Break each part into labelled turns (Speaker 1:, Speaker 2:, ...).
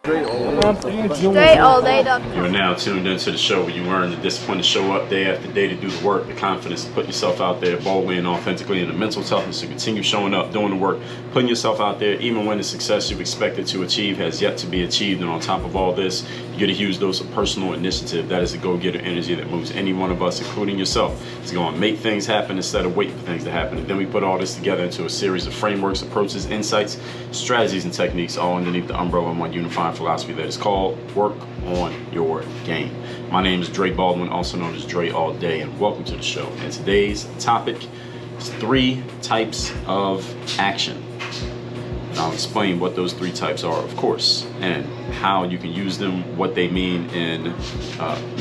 Speaker 1: Straight all day, doctor.
Speaker 2: You are now tuned into the show where you learn the discipline to show up day after day to do the work, the confidence to put yourself out there boldly and authentically, and the mental toughness to continue showing up, doing the work, putting yourself out there even when the success you've expected to achieve has yet to be achieved. And on top of all this, you get a huge dose of personal initiative. That is the go-getter energy that moves any one of us, including yourself, to go and make things happen instead of waiting for things to happen. And then we put all this together into a series of frameworks, approaches, insights, strategies, and techniques, all underneath the umbrella of one unifying philosophy that is called Work on Your Game. My name is Baldwin, also known as Dre All Day, and welcome to the show. And today's topic is 3 types of action. And I'll explain what those 3 types are, of course, and how you can use them, what they mean, and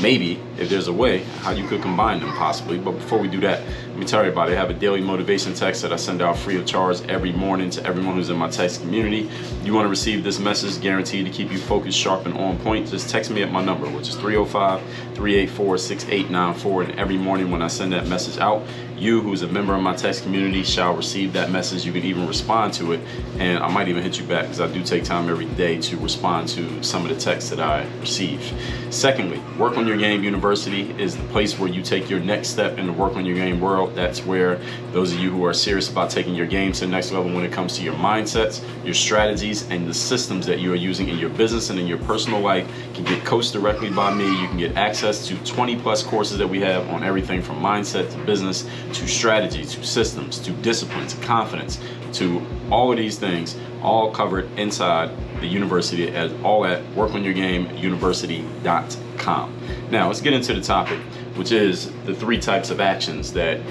Speaker 2: maybe, if there's a way, how you could combine them possibly. But before we do that, let me tell everybody, I have a daily motivation text that I send out free of charge every morning to everyone who's in my text community. You want to receive this message guaranteed to keep you focused, sharp, and on point, just text me at my number, which is 305-384-6894. And every morning when I send that message out, you, who's a member of my text community, shall receive that message. You can even respond to it, and I might even hit you back because I do take time every day to respond to some of the texts that I receive. Secondly, Work on Your Game University is the place where you take your next step in the Work on Your Game world. That's where those of you who are serious about taking your game to the next level when it comes to your mindsets, your strategies, and the systems that you are using in your business and in your personal life can get coached directly by me. You can get access to 20 plus courses that we have on everything from mindset to business to strategy to systems to discipline to confidence to all of these things, all covered inside the university all at workonyourgameuniversity.com. Now let's get into the topic, which is the 3 types of actions I'm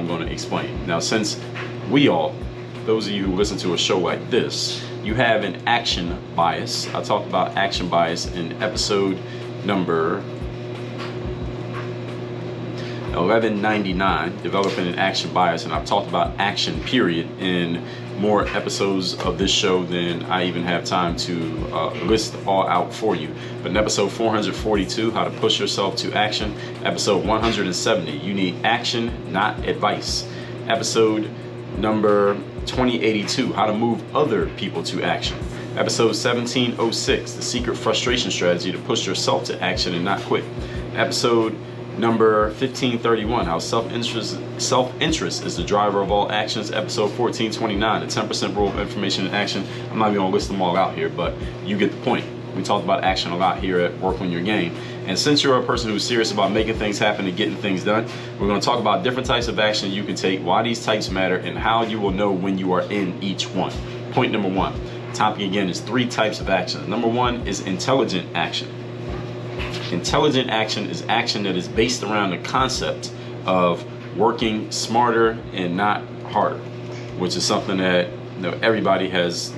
Speaker 2: going to explain. Now, since those of you who listen to a show like this, you have an action bias. I talked about action bias in episode number 1199, developing an action bias, and I've talked about action period in more episodes of this show than I even have time to list all out for you. But in episode 442, how to push yourself to action. Episode 170, you need action, not advice. Episode number 2082, how to move other people to action. Episode 1706, the secret frustration strategy to push yourself to action and not quit. Episode number 1531, how self-interest is the driver of all actions. Episode 1429, the 10% rule of information and action. I'm not even gonna list them all out here, but you get the point. We talk about action a lot here at Work on Your Game. And since you're a person who's serious about making things happen and getting things done, we're gonna talk about different types of action you can take, why these types matter, and how you will know when you are in each one. Point number 1, topic again is 3 types of action. Number 1 is intelligent action. Intelligent action is action that is based around the concept of working smarter and not harder, which is something that everybody has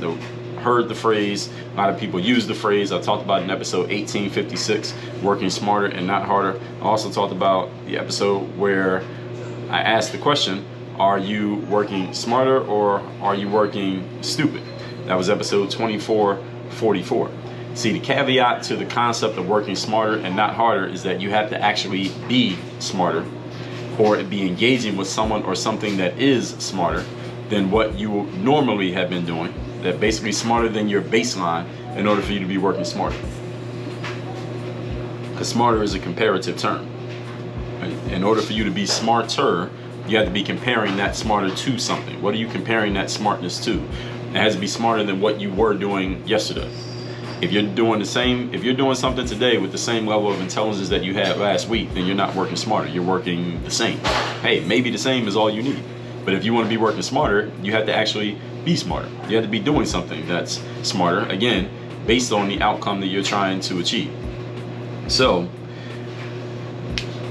Speaker 2: heard the phrase. A lot of people use the phrase. I talked about in episode 1856, working smarter and not harder. I also talked about the episode where I asked the question, are you working smarter or are you working stupid? That was episode 2444. See, the caveat to the concept of working smarter and not harder is that you have to actually be smarter or be engaging with someone or something that is smarter than what you normally have been doing, that basically smarter than your baseline in order for you to be working smarter. Because smarter is a comparative term. Right? In order for you to be smarter, you have to be comparing that smarter to something. What are you comparing that smartness to? It has to be smarter than what you were doing yesterday. If you're doing something today with the same level of intelligence that you had last week, then you're not working smarter, you're working the same. Hey, maybe the same is all you need. But if you want to be working smarter, you have to actually be smarter. You have to be doing something that's smarter, again, based on the outcome that you're trying to achieve. So,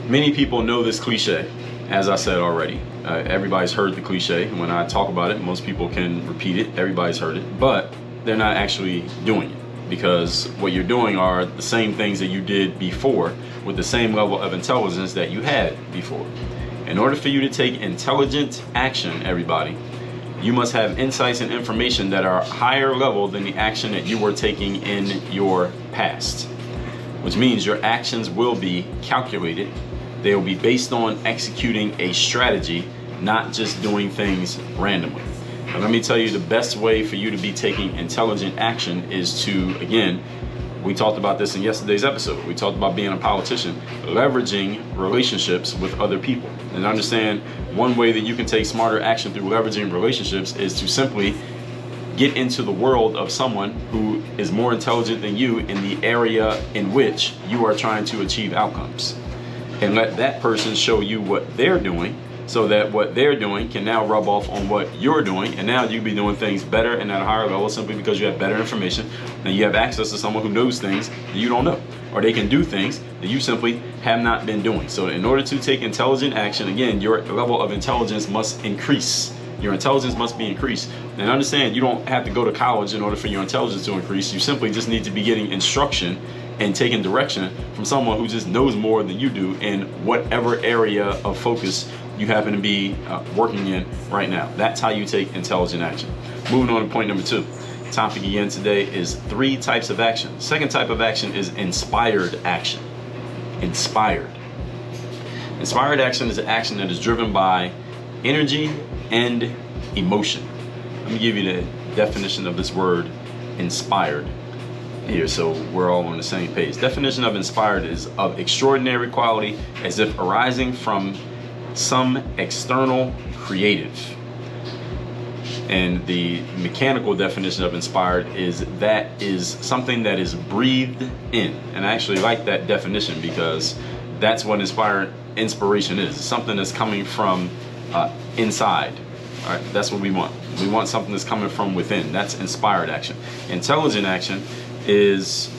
Speaker 2: many people know this cliche, as I said already. Everybody's heard the cliche. When I talk about it, most people can repeat it. Everybody's heard it, but they're not actually doing it. Because what you're doing are the same things that you did before with the same level of intelligence that you had before. In order for you to take intelligent action, everybody, you must have insights and information that are higher level than the action that you were taking in your past. Which means your actions will be calculated. They will be based on executing a strategy, not just doing things randomly. And let me tell you, the best way for you to be taking intelligent action is to, again, we talked about this in yesterday's episode. We talked about being a politician, leveraging relationships with other people. And understand, one way that you can take smarter action through leveraging relationships is to simply get into the world of someone who is more intelligent than you in the area in which you are trying to achieve outcomes. And let that person show you what they're doing, so that what they're doing can now rub off on what you're doing, and now you'll be doing things better and at a higher level simply because you have better information and you have access to someone who knows things that you don't know, or they can do things that you simply have not been doing. So in order to take intelligent action, again, your level of intelligence must increase. Your intelligence must be increased. And understand, you don't have to go to college in order for your intelligence to increase. You simply just need to be getting instruction and taking direction from someone who just knows more than you do in whatever area of focus you happen to be working in right now. That's how you take intelligent action. Moving on to point number 2. Topic again today is 3 types of action. Second type of action is inspired action. Inspired. Inspired action is an action that is driven by energy and emotion. Let me give you the definition of this word, inspired, here, so we're all on the same page. Definition of inspired is of extraordinary quality, as if arising from some external creative. And the mechanical definition of inspired is that is something that is breathed in. And I actually like that definition because that's what inspiration is. It's something that's coming from inside. All right, that's what we want. We want something that's coming from within. That's inspired action. Intelligent action is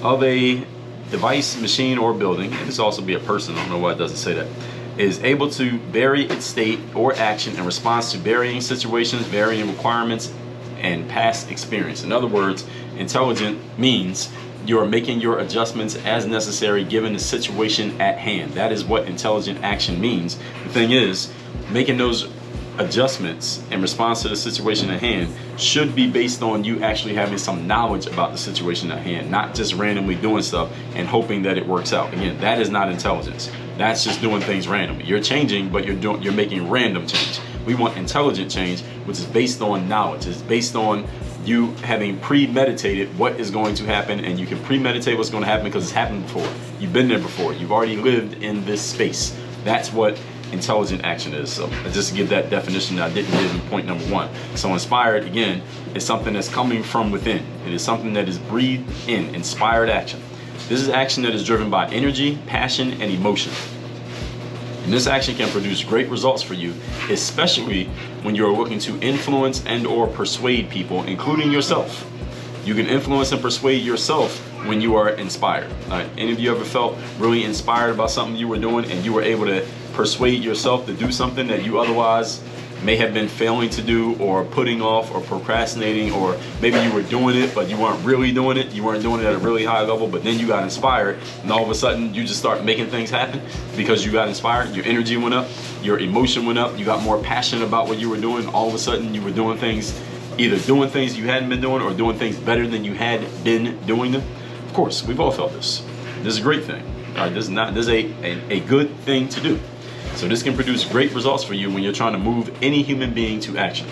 Speaker 2: of a device, machine, or building, and this also be a person, I don't know why it doesn't say that, is able to vary its state or action in response to varying situations, varying requirements, and past experience. In other words, intelligent means you are making your adjustments as necessary given the situation at hand. That is what intelligent action means. The thing is, making those adjustments in response to the situation at hand should be based on you actually having some knowledge about the situation at hand, not just randomly doing stuff and hoping that it works out. Again, that is not intelligence. That's just doing things randomly. You're changing, but you're making random change. We want intelligent change, which is based on knowledge. It's based on you having premeditated what is going to happen, and you can premeditate what's going to happen because it's happened before. You've been there before. You've already lived in this space. That's what intelligent action is. So just to give that definition that I didn't give in point number 1. So inspired, again, is something that's coming from within. It is something that is breathed in. Inspired action. This is action that is driven by energy, passion, and emotion. And this action can produce great results for you, especially when you are looking to influence and or persuade people, including yourself. You can influence and persuade yourself when you are inspired. Any of you ever felt really inspired about something you were doing and you were able to persuade yourself to do something that you otherwise may have been failing to do, or putting off, or procrastinating, or maybe you were doing it but you weren't really doing it, you weren't doing it at a really high level, but then you got inspired and all of a sudden you just start making things happen because you got inspired, your energy went up, your emotion went up, you got more passionate about what you were doing, all of a sudden you were doing things, either doing things you hadn't been doing or doing things better than you had been doing them. Of course, we've all felt this. This is a great thing. All right, this is a good thing to do. So this can produce great results for you when you're trying to move any human being to action.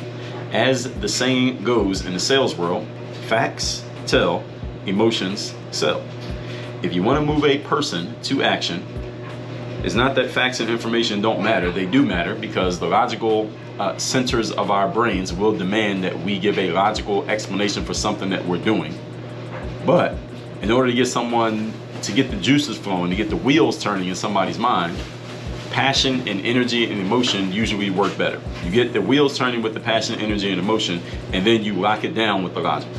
Speaker 2: As the saying goes in the sales world, facts tell, emotions sell. If you want to move a person to action, it's not that facts and information don't matter. They do matter because the logical centers of our brains will demand that we give a logical explanation for something that we're doing. But in order to get someone to get the juices flowing, to get the wheels turning in somebody's mind, passion and energy and emotion usually work better. You get the wheels turning with the passion, energy, and emotion, and then you lock it down with the logic.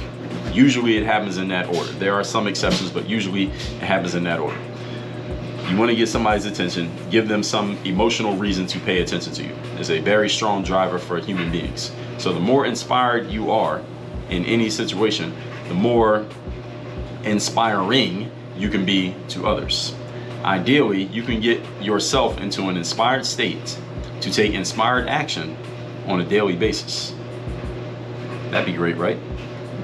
Speaker 2: Usually it happens in that order. There are some exceptions, but usually it happens in that order. You want to get somebody's attention, give them some emotional reason to pay attention to you. It's a very strong driver for human beings. So the more inspired you are in any situation, the more inspiring you can be to others. Ideally, you can get yourself into an inspired state to take inspired action on a daily basis. That'd be great, right?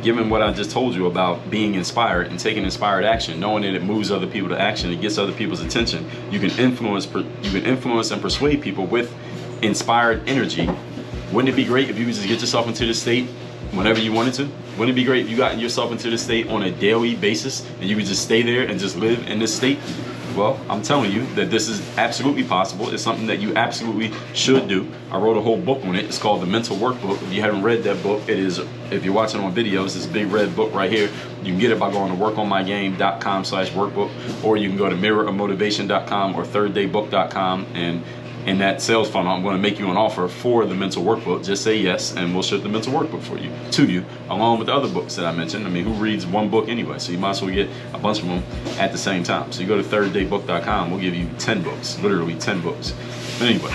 Speaker 2: Given what I just told you about being inspired and taking inspired action, knowing that it moves other people to action, it gets other people's attention, you can influence and persuade people with inspired energy Wouldn't it be great if you could just get yourself into this state whenever you wanted to? Wouldn't it be great if you got yourself into this state on a daily basis and you could just stay there and just live in this state? Well, I'm telling you that this is absolutely possible. It's something that you absolutely should do. I wrote a whole book on it. It's called The Mental Workbook. If you haven't read that book, it is, if you're watching on videos, this big red book right here. You can get it by going to workonmygame.com/workbook, or you can go to mirrorofmotivation.com or thirddaybook.com, and in that sales funnel, I'm going to make you an offer for the mental workbook. Just say yes, and we'll ship the mental workbook to you, along with the other books that I mentioned. I mean, who reads one book anyway? So you might as well get a bunch of them at the same time. So you go to thirddaybook.com, we'll give you 10 books, literally 10 books. But anyway,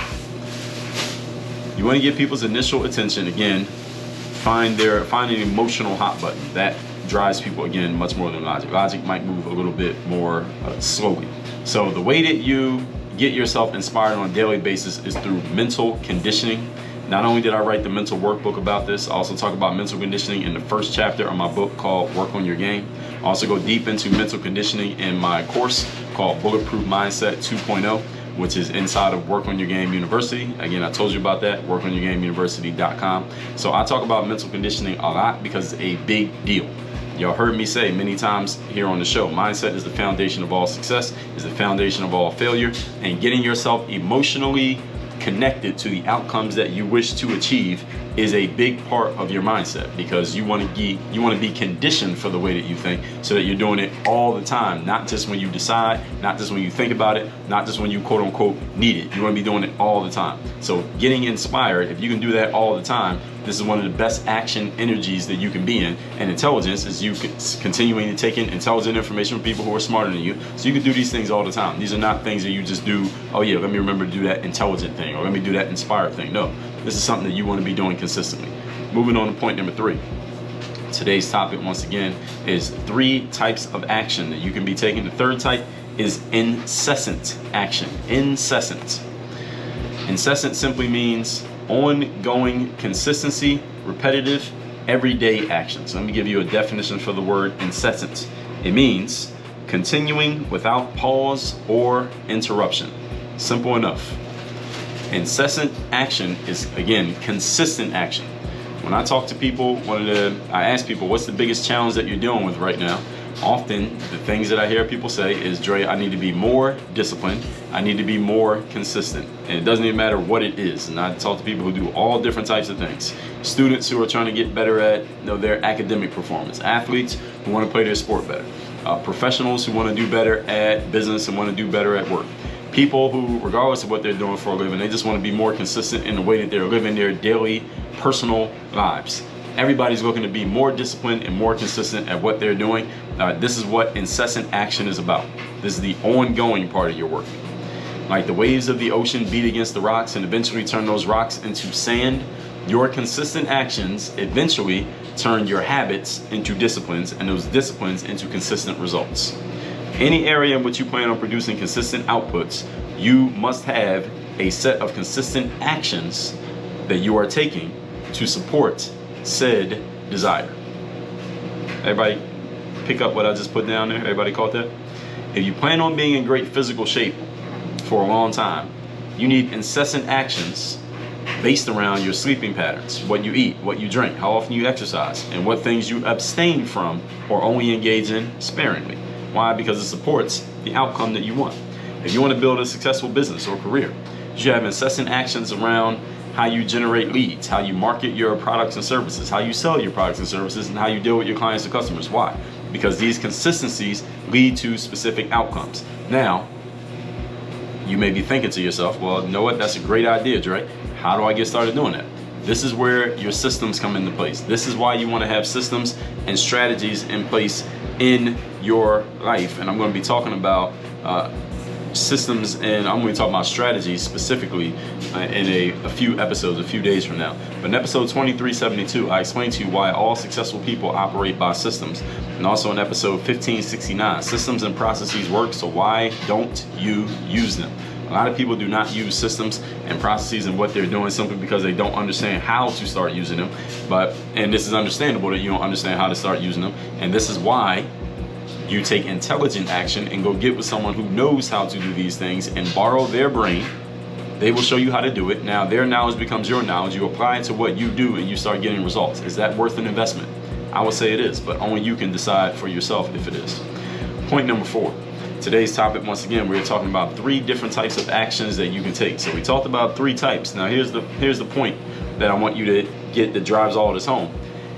Speaker 2: you want to get people's initial attention. Again, find an emotional hot button that drives people, again, much more than logic. Logic might move a little bit more slowly. So the way that you get yourself inspired on a daily basis is through mental conditioning. Not only did I write the mental workbook about this, I also talk about mental conditioning in the first chapter of my book called Work on Your Game. I also go deep into mental conditioning in my course called Bulletproof Mindset 2.0, which is inside of Work on Your Game University. Again, I told you about that, workonyourgameuniversity.com. So I talk about mental conditioning a lot because it's a big deal. Y'all heard me say many times here on the show, mindset is the foundation of all success, is the foundation of all failure, and getting yourself emotionally connected to the outcomes that you wish to achieve is a big part of your mindset, because you want to be conditioned for the way that you think, so that you're doing it all the time, not just when you decide, not just when you think about it, not just when you quote unquote need it. You want to be doing it all the time. So getting inspired, if you can do that all the time, this is one of the best action energies that you can be in. And intelligence is you continuing to take in intelligent information from people who are smarter than you. So you can do these things all the time. These are not things that you just do, oh yeah, let me remember to do that intelligent thing, or let me do that inspired thing. No, this is something that you want to be doing consistently. Moving on to point number 3. Today's topic, once again, is 3 types of action that you can be taking. The third type is incessant action. Incessant. Incessant simply means ongoing consistency, repetitive, everyday actions. Let me give you a definition for the word incessant. It means continuing without pause or interruption. Simple enough. Incessant action is, again, consistent action. When I talk to people, I ask people, what's the biggest challenge that you're dealing with right now? Often, the things that I hear people say is, Dre, I need to be more disciplined. I need to be more consistent. And it doesn't even matter what it is. And I talk to people who do all different types of things. Students who are trying to get better at their academic performance. Athletes who want to play their sport better. Professionals who want to do better at business and want to do better at work. People who, regardless of what they're doing for a living, they just want to be more consistent in the way that they're living their daily personal lives. Everybody's looking to be more disciplined and more consistent at what they're doing. This is what incessant action is about. This is the ongoing part of your work. Like the waves of the ocean beat against the rocks and eventually turn those rocks into sand, your consistent actions eventually turn your habits into disciplines, and those disciplines into consistent results. Any area in which you plan on producing consistent outputs, you must have a set of consistent actions that you are taking to support said desire. Everybody pick up what I just put down there? Everybody caught that? If you plan on being in great physical shape for a long time, you need incessant actions based around your sleeping patterns, what you eat, what you drink, how often you exercise, and what things you abstain from or only engage in sparingly. Why? Because it supports the outcome that you want. If you want to build a successful business or career, you should have incessant actions around how you generate leads, how you market your products and services, how you sell your products and services, and how you deal with your clients and customers. Why? Because these consistencies lead to specific outcomes. Now, you may be thinking to yourself, well, you know what? That's a great idea, Dre. How do I get started doing that? This is where your systems come into place. This is why you want to have systems and strategies in place in your life. And I'm going to be talking about systems, and I'm going to talk about strategies specifically in a few episodes, a few days from now. But in episode 2372, I explained to you why all successful people operate by systems. And also in episode 1569, systems and processes work, so why don't you use them? A lot of people do not use systems and processes in what they're doing simply because they don't understand how to start using them. And this is understandable that you don't understand how to start using them. And this is why you take intelligent action and go get with someone who knows how to do these things and borrow their brain They will show you how to do it. Now their knowledge becomes your knowledge. You apply it to what you do and you start getting results. Is that worth an investment? I would say it is, but only you can decide for yourself if it is. Point number 4. Today's topic, once again, we're talking about 3 different types of actions that you can take. So we talked about 3 types. Now here's the point that I want you to get that drives all this home.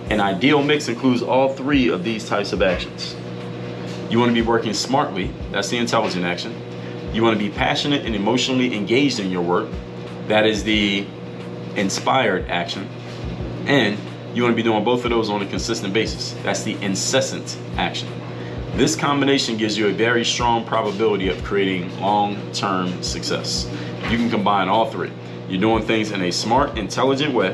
Speaker 2: An ideal mix includes all 3 of these types of actions. You want to be working smartly. That's the intelligent action. You want to be passionate and emotionally engaged in your work. That is the inspired action. And you want to be doing both of those on a consistent basis. That's the incessant action. This combination gives you a very strong probability of creating long-term success. You can combine all 3. You're doing things in a smart, intelligent way.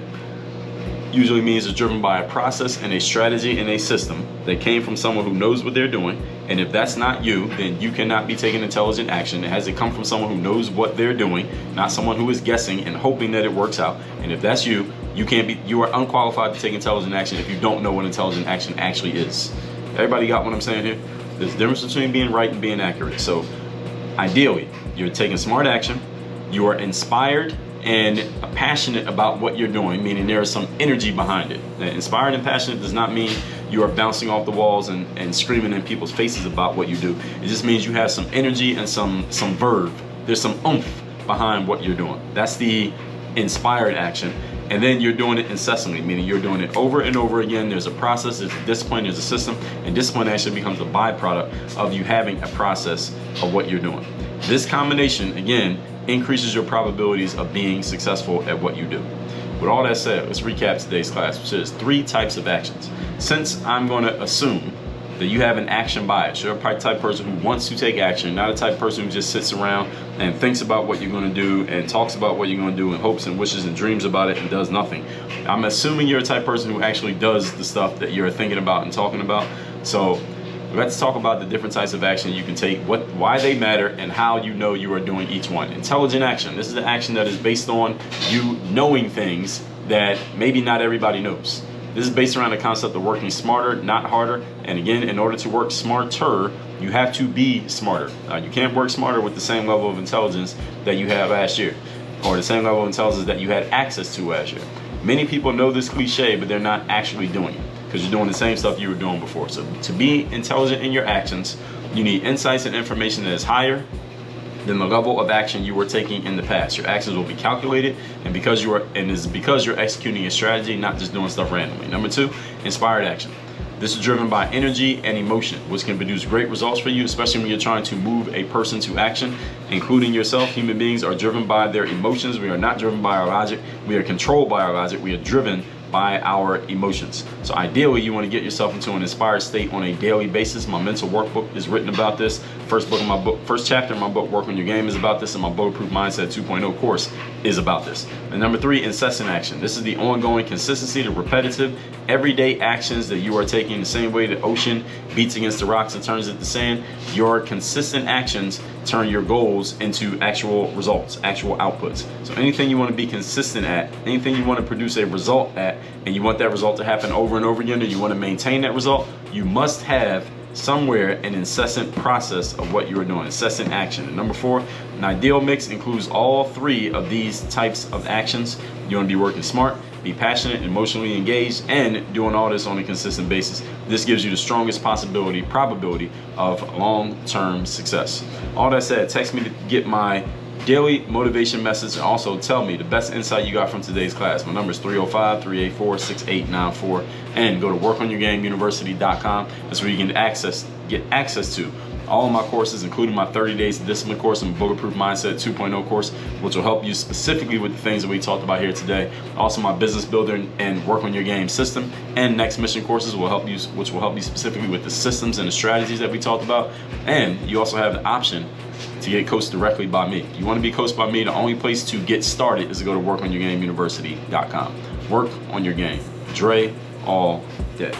Speaker 2: Usually means it's driven by a process and a strategy and a system that came from someone who knows what they're doing. And if that's not you, then you cannot be taking intelligent action. It has to come from someone who knows what they're doing, not someone who is guessing and hoping that it works out. And if that's you, you are unqualified to take intelligent action if you don't know what intelligent action actually is. Everybody got what I'm saying here? There's a difference between being right and being accurate. So ideally, you're taking smart action, you are inspired and passionate about what you're doing, meaning there is some energy behind it. Inspired and passionate does not mean you are bouncing off the walls and screaming in people's faces about what you do. It just means you have some energy and some verve. There's some oomph behind what you're doing. That's the inspired action. And then you're doing it incessantly, meaning you're doing it over and over again. There's a process, there's a discipline, there's a system, and discipline actually becomes a byproduct of you having a process of what you're doing. This combination, again, increases your probabilities of being successful at what you do. With all that said, let's recap today's class, which is 3 types of actions. Since I'm going to assume that you have an action bias, you're a type of person who wants to take action, not a type of person who just sits around and thinks about what you're going to do and talks about what you're going to do and hopes and wishes and dreams about it and does nothing. I'm assuming you're a type of person who actually does the stuff that you're thinking about and talking about. So let's talk about the different types of action you can take, why they matter, and how you know you are doing each one. Intelligent action. This is the action that is based on you knowing things that maybe not everybody knows. This is based around the concept of working smarter, not harder. And again, in order to work smarter, you have to be smarter. You can't work smarter with the same level of intelligence that you had last year, or the same level of intelligence that you had access to last year. Many people know this cliche, but they're not actually doing it, because you're doing the same stuff you were doing before. So to be intelligent in your actions, you need insights and information that is higher than the level of action you were taking in the past. Your actions will be calculated, and because you're executing a strategy, not just doing stuff randomly. Number 2, inspired action. This is driven by energy and emotion, which can produce great results for you, especially when you're trying to move a person to action, including yourself. Human beings are driven by their emotions. We are not driven by our logic. We are controlled by our logic. We are driven by our emotions. So ideally, you want to get yourself into an inspired state on a daily basis. My mental workbook is written about this. First chapter in my book, Work on Your Game, is about this, and my Bulletproof Mindset 2.0 course is about this. And number 3, incessant action. This is the ongoing consistency, the repetitive, everyday actions that you are taking the same way the ocean beats against the rocks and turns into sand. Your consistent actions turn your goals into actual results, actual outputs. So anything you want to be consistent at, anything you want to produce a result at, and you want that result to happen over and over again, and you want to maintain that result, you must have somewhere an incessant process of what you are doing, incessant action. And number 4, an ideal mix includes all 3 of these types of actions. You want to be working smart, be passionate, emotionally engaged, and doing all this on a consistent basis. This gives you the strongest probability of long-term success. All that said, text me to get my daily motivation message, and also tell me the best insight you got from today's class. My number is 305-384-6894, and go to workonyourgameuniversity.com. That's where you can get access to all of my courses, including my 30 Days of Discipline course and Bulletproof Mindset 2.0 course, which will help you specifically with the things that we talked about here today. Also, my Business Builder and Work on Your Game system and Next Mission courses which will help you specifically with the systems and the strategies that we talked about. And you also have the option to get coached directly by me. If you want to be coached by me, the only place to get started is to go to workonyourgameuniversity.com. Work on your game. Dre all day.